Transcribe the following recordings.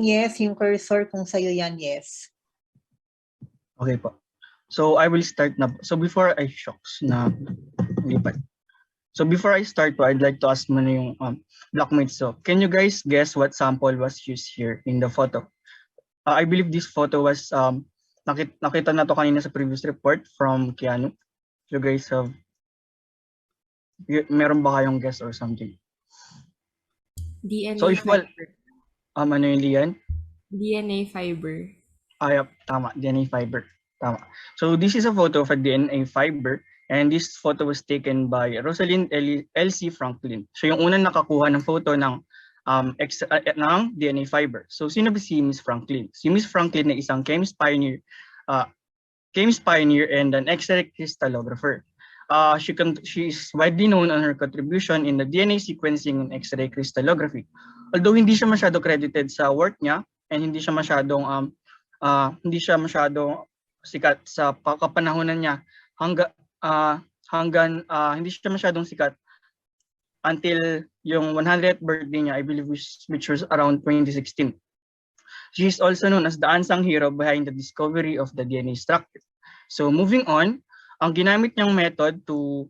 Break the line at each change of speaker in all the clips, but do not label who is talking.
Yes, yung cursor kung sa'yo yan, yes.
Okay po. So I will start na. So before I shocks na lipat. So before I start po, I'd like to ask muna yung blockmates. So can you guys guess what sample was used here in the photo? I believe this photo was nakita na to kanina sa previous report from Keanu. You guys have meron ba kayong guess or something?
DNA
So if well,
fiber.
ano yung Lian?
DNA fiber.
Yep, tama, DNA fiber. Tama. So this is a photo of a DNA fiber and this photo was taken by Rosalind L.C. Franklin. So yung unang nakakuha ng photo ng ng DNA fiber. So sino ba si Miss Franklin? Si Miss Franklin ay isang chemist pioneer and an X-ray crystallographer. She is widely known on her contribution in the DNA sequencing and X-ray crystallography. Although hindi siya masyado credited sa work niya and hindi siya masyadong sikat sa kapanahonan niya hanggang hindi siya masyadong sikat until yung 100th birthday niya, I believe, which was around 2016. She is also known as the unsung hero behind the discovery of the DNA structure. So moving on, ang ginamit niyang method to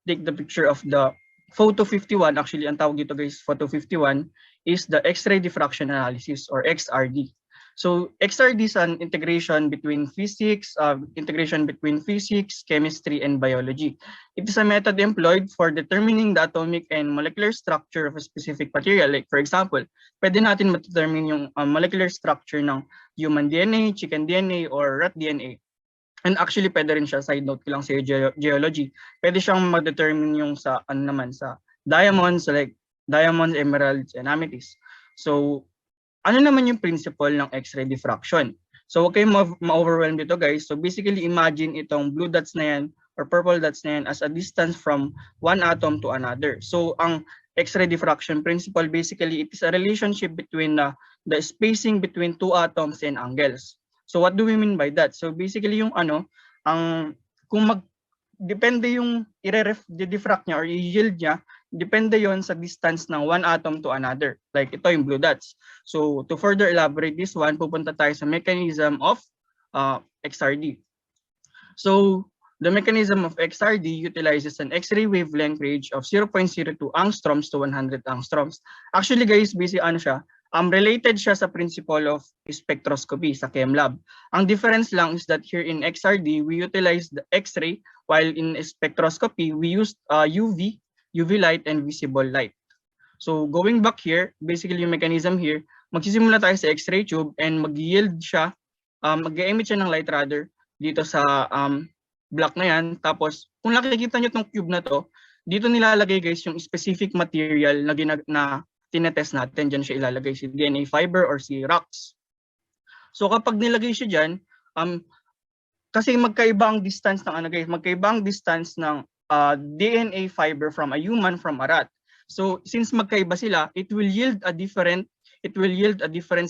take the picture of the photo 51, actually ang tawag dito guys, photo 51, is the X-ray diffraction analysis or XRD. So XRD is an integration between physics, chemistry, and biology. It is a method employed for determining the atomic and molecular structure of a specific material. Like for example, pwede natin ma-determine yung molecular structure ng human DNA, chicken DNA, or rat DNA. And actually, pwede rin siya, side note ko lang sa geology, pwede siyang ma-determine yung sa, sa diamonds, like diamonds, emeralds, and amethyst. So, ano naman yung principle ng X-ray diffraction? So, huwag kayong ma-overwhelm dito guys. So, basically, imagine itong blue dots na yan or purple dots na yan as a distance from one atom to another. So, ang X-ray diffraction principle, basically, it is a relationship between the spacing between two atoms and angles. So, what do we mean by that? So, basically, yung depende yung i-diffract niya or i-yield niya, depende yon sa distance ng one atom to another. Like ito yung blue dots. So to further elaborate this one, pupunta tayo sa mechanism of XRD. So the mechanism of XRD utilizes an X-ray wavelength range of 0.02 angstroms to 100 angstroms. Actually guys, basically siya, related siya sa principle of spectroscopy sa ChemLab. Ang difference lang is that here in XRD, we utilize the X-ray, while in spectroscopy, we use UV light, and visible light. So going back here, basically yung mechanism here, magsisimula tayo sa X-ray tube and mag-yield siya, mag-emit siya ng light rather dito sa block na yan. Tapos kung nakikita nyo itong cube na to, dito nilalagay guys yung specific material na tinetest natin. Diyan siya ilalagay, si DNA fiber or si rocks. So kapag nilagay siya dyan, kasi magkaiba ang distance ng DNA fiber from a human from a rat. So since magkaiba sila, it will yield a different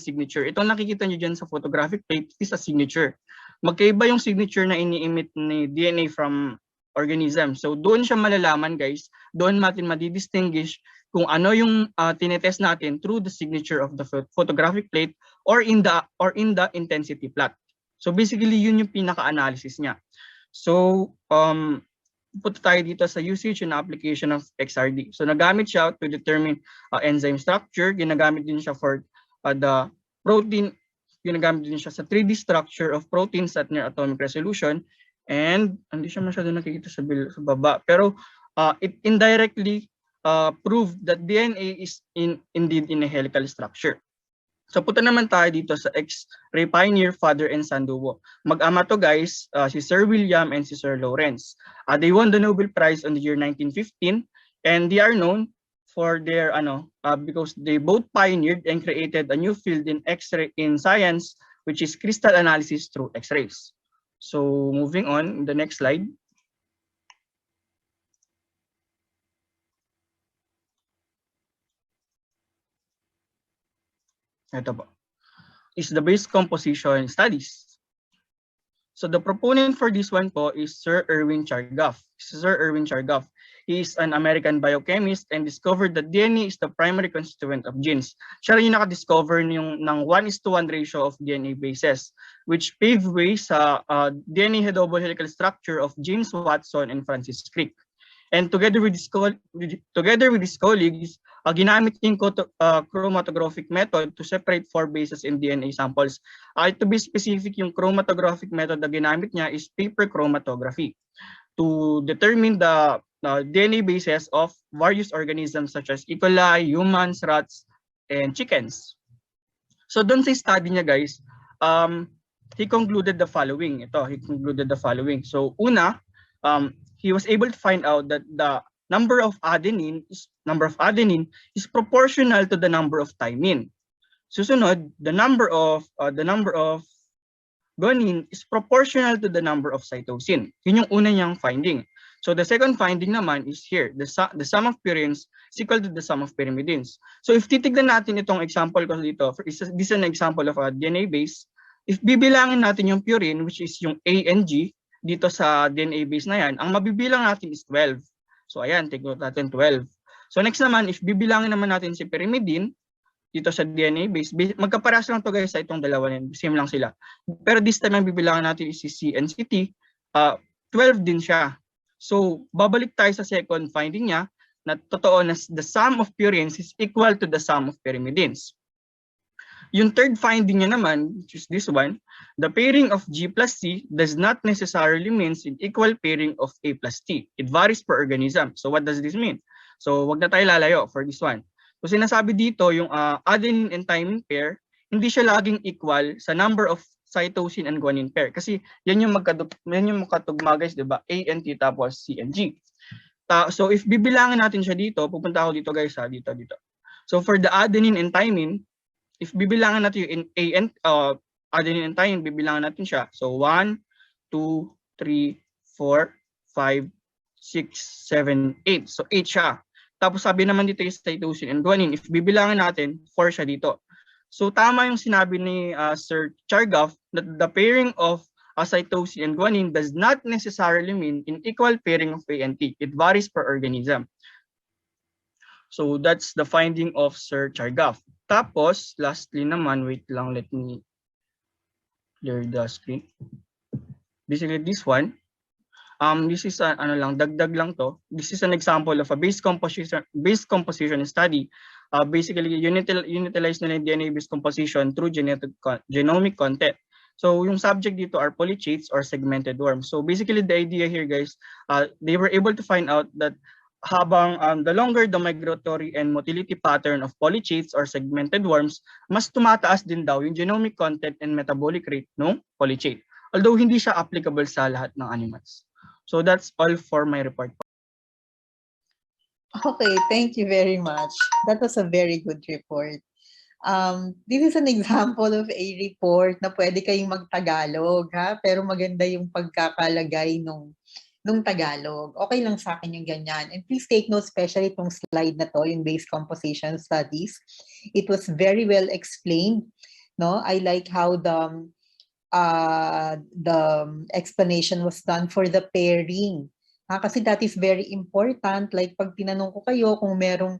signature. Itong nakikita niyo diyan sa photographic plate is a signature. Magkaiba yung signature na ini-emit ni DNA from organism. So doon siya malalaman guys, doon natin madi-distinguish kung ano yung tinetest natin through the signature of the photographic plate or in the intensity plot. So basically yun yung pinaka-analysis niya. So punta tayo dito sa usage and application of XRD. So nagamit siya to determine enzyme structure, ginagamit din siya for the protein, ginagamit din siya sa 3D structure of proteins at near atomic resolution, and hindi siya masyado nakikita sa baba, pero it indirectly proved that DNA is indeed in a helical structure. So punta naman tayo dito sa X-ray pioneer, father and son duo. Mag-ama to guys, si Sir William and si Sir Lawrence. They won the Nobel Prize on the year 1915 and they are known for their because they both pioneered and created a new field in X-ray in science, which is crystal analysis through X-rays. So moving on, the next slide. Ito po is the base composition studies. So the proponent for this one po is Sir Erwin Chargaff. Sir Erwin Chargaff. He is an American biochemist and discovered that DNA is the primary constituent of genes. Siya rin yung nakadiscover ng 1:1 ratio of DNA bases, which paved way sa DNA double helical structure of James Watson and Francis Crick. And together with his colleagues, ginamit yung chromatographic method to separate 4 bases in DNA samples. To be specific, yung chromatographic method na ginamit niya is paper chromatography to determine the DNA bases of various organisms such as E. coli, humans, rats, and chickens. So doon sa study niya, guys, he concluded the following. So una, he was able to find out that the number of adenine is proportional to the number of thymine. Susunod, the number of guanine is proportional to the number of cytosine. Yun yung una niyang finding. So the second finding naman is here, the sum of purines is equal to the sum of pyrimidines. So if titignan natin itong example ko dito, this is an example of a DNA base. If bibilangin natin yung purine, which is yung A and G, dito sa DNA base na yan, ang mabibilang natin is 12. So ayan, take note natin 12. So next naman, if bibilangin naman natin si pyrimidine, dito sa DNA base, magkaparas lang to guys sa itong dalawa yan, same lang sila. Pero this time, ang bibilangin natin is si C and si T, 12 din siya. So babalik tayo sa second finding niya, na totoo na the sum of purines is equal to the sum of pyrimidines. Yung third finding niya naman, which is this one, the pairing of G plus C does not necessarily means an equal pairing of A plus T. It varies per organism. So what does this mean? So wag na tayo lalayo for this one. So sinasabi dito, yung adenine and thymine pair, hindi siya laging equal sa number of cytosine and guanine pair. Kasi yan yung magkatugma guys, di ba? A and T tapos C and G. So if bibilangin natin siya dito, pupunta ako dito guys, dito. So for the adenine and thymine, if bibilangin natin yung A and adenine and thymine, bibilangin natin siya. So 1, 2, 3, 4, 5, 6, 7, 8. So 8 siya. Tapos sabi naman dito yung cytosine and guanine, if bibilangin natin, 4 siya dito. So tama yung sinabi ni Sir Chargaff that the pairing of cytosine and guanine does not necessarily mean an equal pairing of A and T. It varies per organism. So that's the finding of Sir Chargaff. Tapos, lastly naman, wait lang, let me clear the screen. Basically, this one, this is dagdag lang to. This is an example of a base composition study. Basically, utilize nila yung DNA-based composition through genomic content. So yung subject dito are polychaetes or segmented worms. So basically, the idea here, guys, they were able to find out that habang the longer the migratory and motility pattern of polychaetes or segmented worms, mas tumataas din daw yung genomic content and metabolic rate ng polychaete. Although hindi siya applicable sa lahat ng animals. So that's all for my report.
Okay, thank you very much. That was a very good report. This is an example of a report na pwede kayong mag-Tagalog, ha? Pero maganda yung pagkakalagay nung Tagalog. Okay lang sa akin yung ganyan. And please take note, especially itong slide na to, yung base composition studies. It was very well explained. No, I like how the explanation was done for the pairing. Kasi that is very important. Like pag tinanong ko kayo kung merong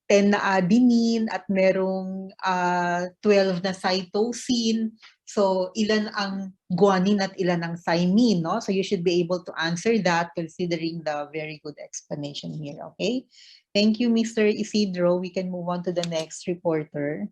10 na adenine at merong 12 na cytosine, so ilan ang guanine at ilan ang thymine, no? So you should be able to answer that considering the very good explanation here, okay? Thank you, Mr. Isidro. We can move on to the next reporter.